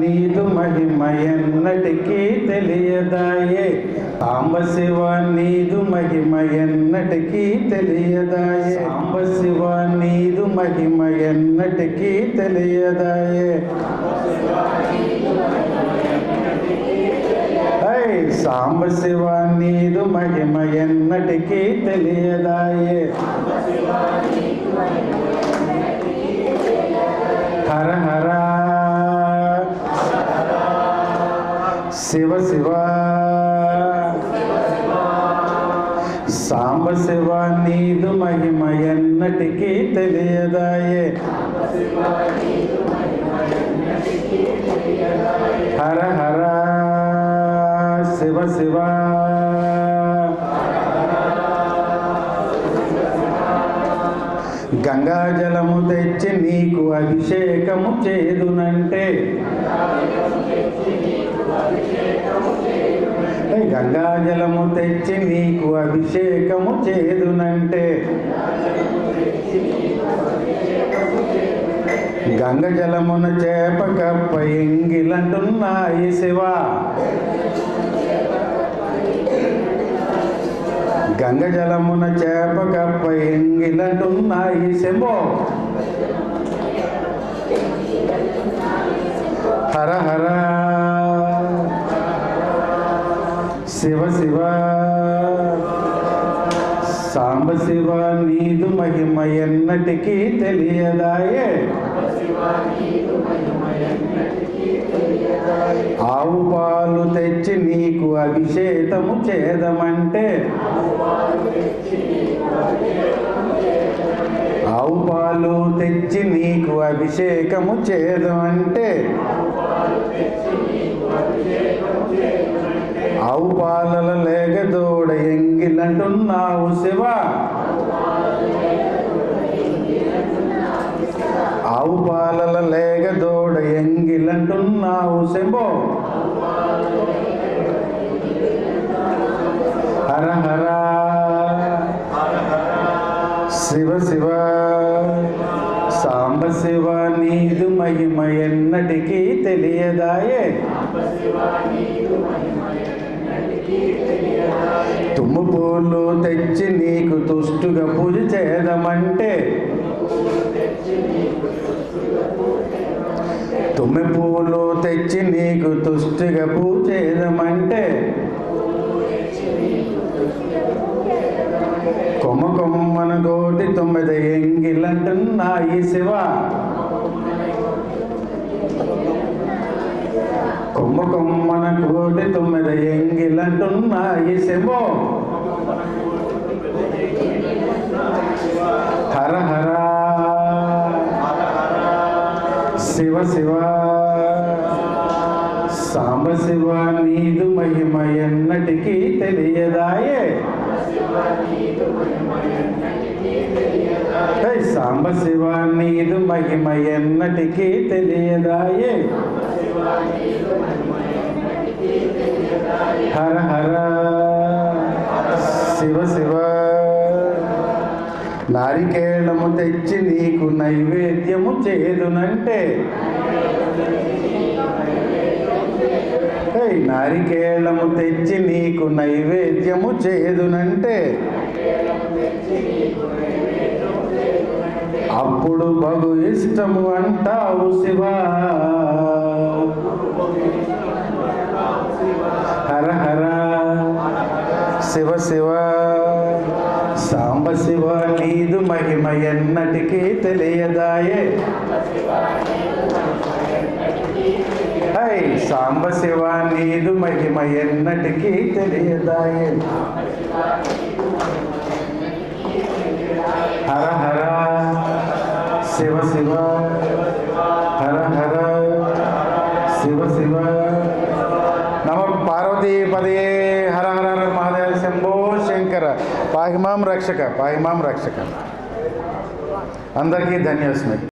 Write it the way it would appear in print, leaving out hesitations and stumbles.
నీదు మహిమ ఎన్నటికీ తెలియదాయే. సాంబ శివ నీదు మహిమ ఎన్నటికీ తెలియదాయే. సాంబ శివ నీదు మహిమ ఎన్నటికీ తెలియదాయే. సాంబ శివ నీదు మహిమ ఎన్నటికీ తెలియదాయే. హర హర శివ శివ సాంబ శివ నీదు మహిమ ఎన్నటికీ తెలియదాయే. హర హర శివ శివ గంగాజలము తెచ్చి నీకు అభిషేకము చేదునంటే. గంగాజలము తెచ్చి నీకు అభిషేకము చేదునంటే. గంగ జలమున చేప కప్ప ఎంగిలంటున్నాయి శివ. గంగ జలమున చేప కప్ప ఎంగిలంటున్నాయి శంభో. హర హర శివ శివ సాంబ శివ నీదు మహిమ ఎన్నటికీ తెలియదాయే. ఆవు పాలు తెచ్చి నీకు అభిషేకము చేదమంటే. ఆవు పాలు తెచ్చి నీకు అభిషేకము చేదమంటే. ఆవు పాలల లేక దూడ ఎంగిలంటున్నావు శివ. ఆవు పాలల లేక దూడ ఎంగిలంటున్నావు శంభో. హర హర శివ శివ సాంబ శివ నీదు మహిమ ఎన్నటికీ తెలియదాయే. తుమ్ము పూలు తెచ్చి నీకు తుష్టుగా పూజ చేదమంటే. తుమ్మి పూలు తెచ్చి నీకు తుష్టిగా పూజ చేదమంటే. కొమ్మ కొమ్మన కోటి 9 ఎంగిలంటున్నాయి శివ. కొమ్మ కొమ్మన కోటి 9 ఎంగిలంటున్నాయి శంభో. హర హర శివ శివ సాంబ శివ నీదు మహిమ ఎన్నటికీ తెలియదాయే. సాంబ శివ నీదు మహిమ ఎన్నటికీ తెలియదాయే. హర హర శివ శివ నారికేళము తెచ్చి నీకు నైవేద్యము చేదునంటే. నారికేళము తెచ్చి నీకు నైవేద్యము చేదునంటే. అప్పుడు బగు ఇష్టము అంటావు శివ. హర హర శివ శివ సాంబ శివ నీదు మహిమ ఎన్నటికీ తెలియదాయే. సాంబ శివ నీదు మహిమ ఎన్నటికీ తెలియదాయే. హర హర శివ శివ హర హర శివ శివ నమ పార్వతీ పదే. హర హర హర మహాదేవ శంభో శంకర. పాహిమాం రక్షక పాహిమాం రక్షక. అందరికీ ధన్యవాదాలు.